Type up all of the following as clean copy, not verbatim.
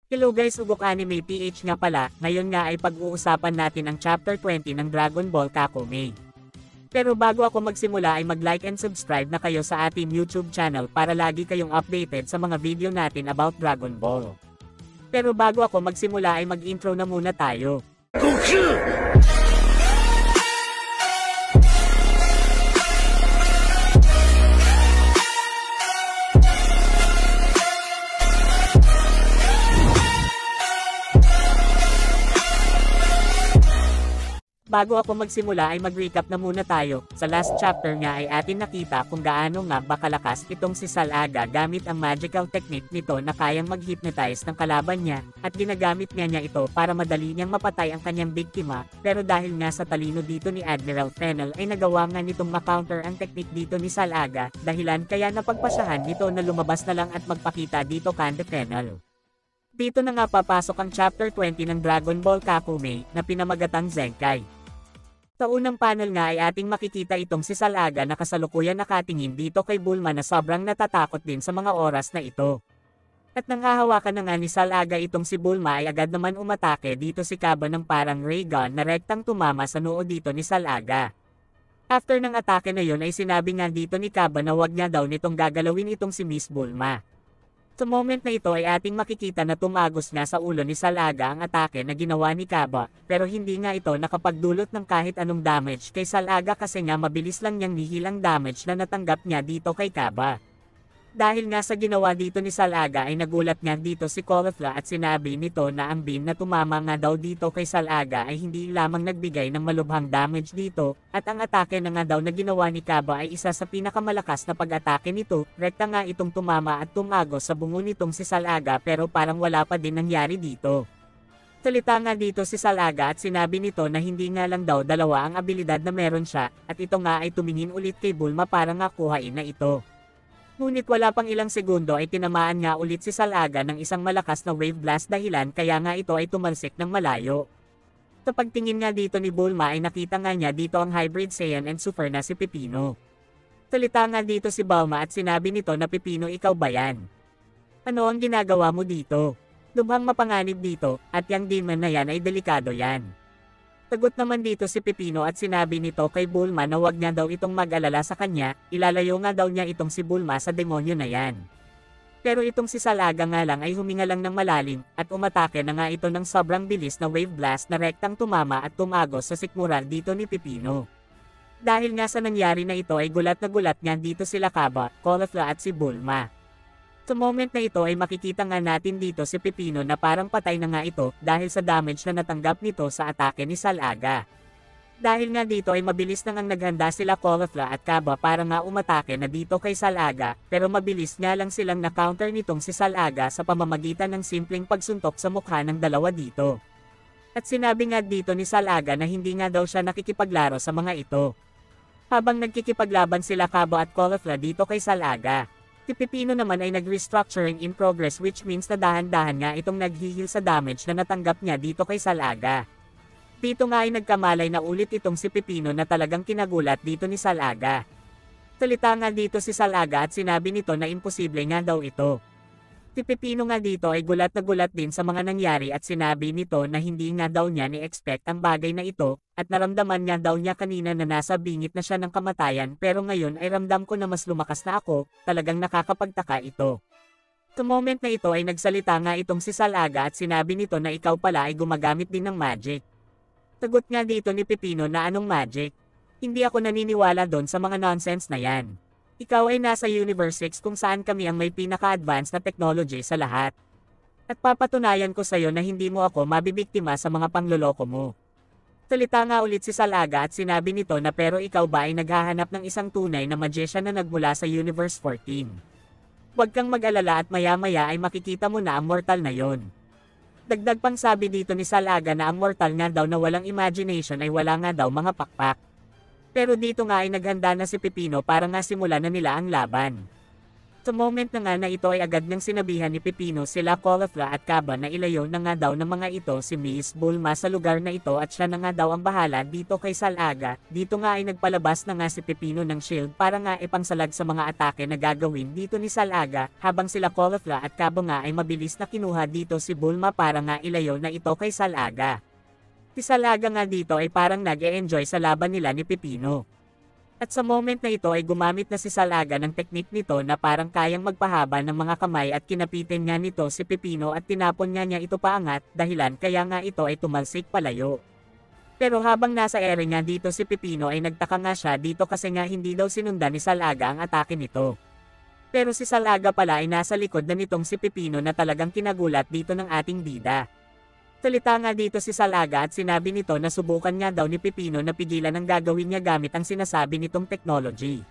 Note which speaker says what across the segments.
Speaker 1: Hello guys, Ugok Anime PH nga pala, ngayon nga ay pag-uusapan natin ang Chapter 20 ng Dragon Ball Kakome. Pero bago ako magsimula ay mag-like and subscribe na kayo sa ating YouTube channel para lagi kayong updated sa mga video natin about Dragon Ball. Pero bago ako magsimula ay mag-intro na muna tayo. Goku! Bago ako magsimula ay mag-recap na muna tayo. Sa last chapter nga ay atin nakita kung gaano nga ba kalakas itong si Salaga gamit ang magical technique nito na kayang mag-hypnotize ng kalaban niya, at ginagamit niya ito para madali niyang mapatay ang kanyang biktima, pero dahil nga sa talino dito ni Admiral Fennel ay nagawa nga nitong ma-counter ang technique dito ni Salaga, dahilan kaya napagpasyahan nito na lumabas na lang at magpakita dito kan Fennel. Dito na nga papasok ang chapter 20 ng Dragon Ball Kakome na pinamagatang Zenkai. Sa unang panel nga ay ating makikita itong si Salaga na kasalukuyan nakatingin dito kay Bulma na sobrang natatakot din sa mga oras na ito. At nang hahawakan na nga ni Salaga itong si Bulma ay agad naman umatake dito si Kaba ng parang ray gun na rektang tumama sa noo dito ni Salaga. After ng atake na yon ay sinabi nga dito ni Kaba na wag niya daw nitong gagalawin itong si Miss Bulma. Sa moment na ito ay ating makikita na tumagos nga sa ulo ni Salaga ang atake na ginawa ni Kaba, pero hindi nga ito nakapagdulot ng kahit anong damage kay Salaga kasi nga mabilis lang niyang nihilang damage na natanggap niya dito kay Kaba. Dahil nga sa ginawa dito ni Salaga ay nagulat nga dito si Caulifla at sinabi nito na ang beam na tumama nga daw dito kay Salaga ay hindi lamang nagbigay ng malubhang damage dito, at ang atake na nga daw na ginawa ni Kaba ay isa sa pinakamalakas na pag-atake nito, rekta nga itong tumama at tumagos sa bungo nitong si Salaga pero parang wala pa din nangyari dito. Salita nga dito si Salaga at sinabi nito na hindi nga lang daw dalawa ang abilidad na meron siya, at ito nga ay tumingin ulit kay Bulma para nga kuhain na ito. Ngunit wala pang ilang segundo ay tinamaan nga ulit si Salaga ng isang malakas na wave blast dahilan kaya nga ito ay tumalsik ng malayo. Sa pagtingin nga dito ni Bulma ay nakita nga niya dito ang hybrid Saiyan and Super na si Pipino. Salita nga dito si Bulma at sinabi nito na Pipino, ikaw ba yan? Ano ang ginagawa mo dito? Lubhang mapanganib dito, at yang demon na yan ay delikado yan. Sagot naman dito si Pipino at sinabi nito kay Bulma na wag niya daw itong mag-alala sa kanya, ilalayo nga daw niya itong si Bulma sa demonyo na yan. Pero itong si Salaga nga lang ay huminga lang ng malalim, at umatake na nga ito ng sobrang bilis na wave blast na rektang tumama at tumagos sa sikmura dito ni Pipino. Dahil nga sa nangyari na ito ay gulat na gulat nga dito sila Kaba, Caulifla at si Bulma. Sa moment na ito ay makikita nga natin dito si Pipino na parang patay na nga ito dahil sa damage na natanggap nito sa atake ni Salaga. Dahil nga dito ay mabilis na ngang naghanda sila Caulifla at Kaba para nga umatake na dito kay Salaga, pero mabilis nga lang silang na-counter nitong si Salaga sa pamamagitan ng simpleng pagsuntok sa mukha ng dalawa dito. At sinabi nga dito ni Salaga na hindi nga daw siya nakikipaglaro sa mga ito. Habang nagkikipaglaban sila Kaba at Caulifla dito kay Salaga, si Pipino naman ay nag-restructuring in progress, which means na dahan-dahan nga itong naghihil sa damage na natanggap niya dito kay Salaga. Dito nga ay nagkamalay na ulit itong si Pipino na talagang kinagulat dito ni Salaga. Salita nga dito si Salaga at sinabi nito na imposible nga daw ito. Si Pipino nga dito ay gulat na gulat din sa mga nangyari at sinabi nito na hindi nga daw niya ni-expect ang bagay na ito, at naramdaman nga daw niya kanina na nasa bingit na siya ng kamatayan, pero ngayon ay ramdam ko na mas lumakas na ako, talagang nakakapagtaka ito. Sa moment na ito ay nagsalita nga itong si Salaga at sinabi nito na ikaw pala ay gumagamit din ng magic. Sagot nga dito ni Pipino na anong magic? Hindi ako naniniwala doon sa mga nonsense na yan. Ikaw ay nasa Universe 6 kung saan kami ang may pinaka-advanced na technology sa lahat. At papatunayan ko sa'yo na hindi mo ako mabibiktima sa mga pangloloko mo. Salita nga ulit si Salaga at sinabi nito na pero ikaw ba ay naghahanap ng isang tunay na magician na nagmula sa Universe 14? Huwag kang mag-alala at maya-maya ay makikita mo na ang mortal na yon. Dagdag pang sabi dito ni Salaga na ang mortal nga daw na walang imagination ay wala nga daw mga pakpak. Pero dito nga ay naghanda na si Pipino para nga simulan na nila ang laban. Sa moment na nga na ito ay agad nang sinabihan ni Pepino sila Caulifla at Kaba na ilayo na nga daw ng mga ito si Miss Bulma sa lugar na ito at siya na nga daw ang bahala dito kay Salaga. Dito nga ay nagpalabas na nga si Pepino ng shield para nga ipangsalag sa mga atake na gagawin dito ni Salaga, habang sila Caulifla at Kaba nga ay mabilis na kinuha dito si Bulma para nga ilayo na ito kay Salaga. Si Salaga nga dito ay parang nag-e-enjoy sa laban nila ni Pepino. At sa moment na ito ay gumamit na si Salaga ng teknik nito na parang kayang magpahaba ng mga kamay at kinapitin nga nito si Pepino at tinapon nga niya ito paangat, dahilan kaya nga ito ay tumalsik palayo. Pero habang nasa ere nga dito si Pepino ay nagtaka nga siya dito kasi nga hindi daw sinundan ni Salaga ang atake nito. Pero si Salaga pala ay nasa likod na nitong si Pepino na talagang kinagulat dito ng ating bida. Salita nga dito si Salaga at sinabi nito na subukan nga daw ni Pepino na pigilan ang gagawin niya gamit ang sinasabi nitong technology.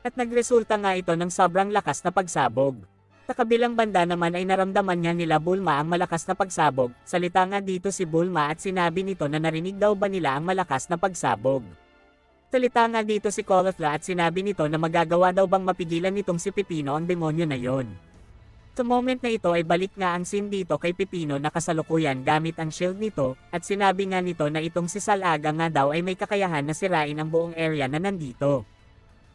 Speaker 1: At nagresulta nga ito ng sobrang lakas na pagsabog. Sa kabilang banda naman ay naramdaman nga nila Bulma ang malakas na pagsabog. Salita nga dito si Bulma at sinabi nito na narinig daw ba nila ang malakas na pagsabog. Salita nga dito si Caulifla at sinabi nito na magagawa daw bang mapigilan nitong si Pepino ang demonyo na yon. Sa moment na ito ay balik nga ang scene dito kay Pepino na kasalukuyan gamit ang shield nito, at sinabi nga nito na itong si Salaga nga daw ay may kakayahan na sirain ang buong area na nandito.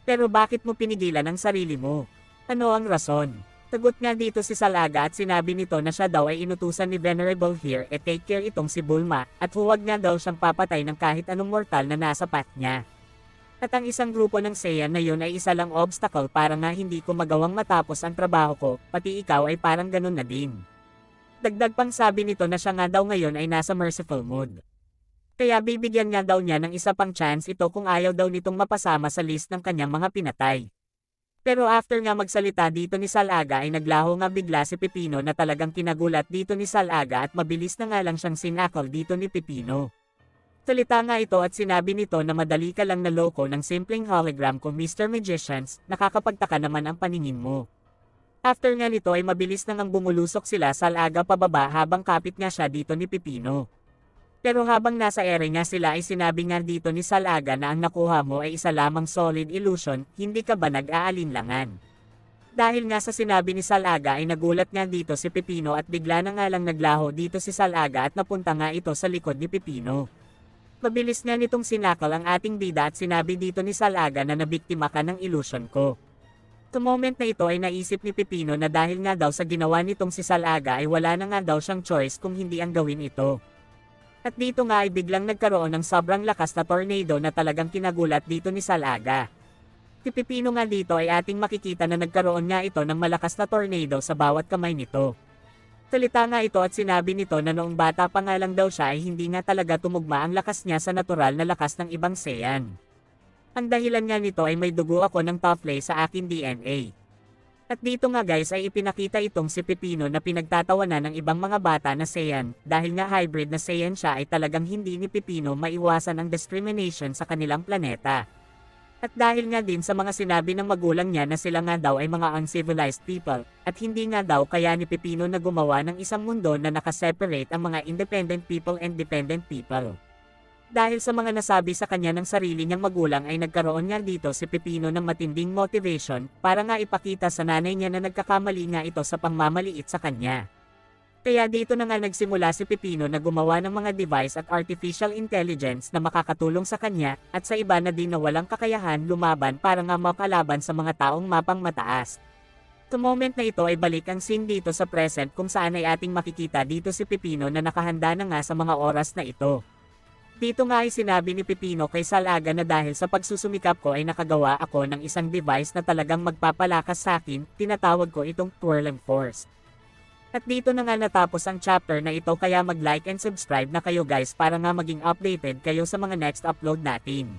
Speaker 1: Pero bakit mo pinigilan ang sarili mo? Ano ang rason? Sagot nga dito si Salaga at sinabi nito na siya daw ay inutusan ni Venerable here take care itong si Bulma, at huwag nga daw siyang papatay ng kahit anong mortal na nasa path niya. At ang isang grupo ng Saiyan na yun ay isa lang obstacle para nga hindi ko magawang matapos ang trabaho ko, pati ikaw ay parang ganun na din. Dagdag pang sabi nito na siya nga daw ngayon ay nasa merciful mood. Kaya bibigyan nga daw niya ng isa pang chance ito kung ayaw daw nitong mapasama sa list ng kanyang mga pinatay. Pero after nga magsalita dito ni Salaga ay naglaho nga bigla si Pepino na talagang kinagulat dito ni Salaga at mabilis na nga lang siyang sinakol dito ni Pepino. Salita nga ito at sinabi nito na madali ka lang naloko ng simpleng hologram ko Mr. Magicians, nakakapagtaka naman ang paningin mo. After nga nito ay mabilis na ngang bumulusok sila Salaga pababa habang kapit nga siya dito ni Pepino. Pero habang nasa ere nga sila ay sinabi nga dito ni Salaga na ang nakuha mo ay isa lamang solid illusion, hindi ka ba nag-aalinlangan? Dahil nga sa sinabi ni Salaga ay nagulat nga dito si Pepino at bigla na nga lang naglaho dito si Salaga at napunta nga ito sa likod ni Pepino. Mabilis nga nitong sinakal ang ating bida at sinabi dito ni Salaga na nabiktima ka ng illusion ko. Sa moment na ito ay naisip ni Pepino na dahil nga daw sa ginawa nitong si Salaga ay wala na nga daw siyang choice kung hindi ang gawin ito. At dito nga ay biglang nagkaroon ng sobrang lakas na tornado na talagang kinagulat dito ni Salaga. Si Pepino nga dito ay ating makikita na nagkaroon nga ito ng malakas na tornado sa bawat kamay nito. Salita nga ito at sinabi nito na noong bata pa nga lang daw siya ay hindi nga talaga tumugma ang lakas niya sa natural na lakas ng ibang Saiyan. Ang dahilan nga nito ay may dugo ako ng Tofley sa aking DNA. At dito nga guys ay ipinakita itong si Pepino na pinagtatawanan ng ibang mga bata na Saiyan, dahil nga hybrid na Saiyan siya ay talagang hindi ni Pepino maiwasan ang discrimination sa kanilang planeta. At dahil nga din sa mga sinabi ng magulang niya na sila nga daw ay mga uncivilized people, at hindi nga daw kaya ni Pepino na gumawa ng isang mundo na nakaseparate ang mga independent people and dependent people. Dahil sa mga nasabi sa kanya ng sarili niyang magulang ay nagkaroon nga dito si Pepino ng matinding motivation para nga ipakita sa nanay niya na nagkakamali nga ito sa pangmamaliit sa kanya. Kaya dito na nga nagsimula si Pepino na gumawa ng mga device at artificial intelligence na makakatulong sa kanya, at sa iba na din na walang kakayahan lumaban para nga makalaban sa mga taong mapang mataas. Sa moment na ito ay balik ang scene dito sa present kung saan ay ating makikita dito si Pepino na nakahanda na nga sa mga oras na ito. Dito nga ay sinabi ni Pepino kay Salaga na dahil sa pagsusumikap ko ay nakagawa ako ng isang device na talagang magpapalakas sa akin, tinatawag ko itong Twirling Force. At dito na nga natapos ang chapter na ito, kaya mag-like and subscribe na kayo guys para nga maging updated kayo sa mga next upload natin.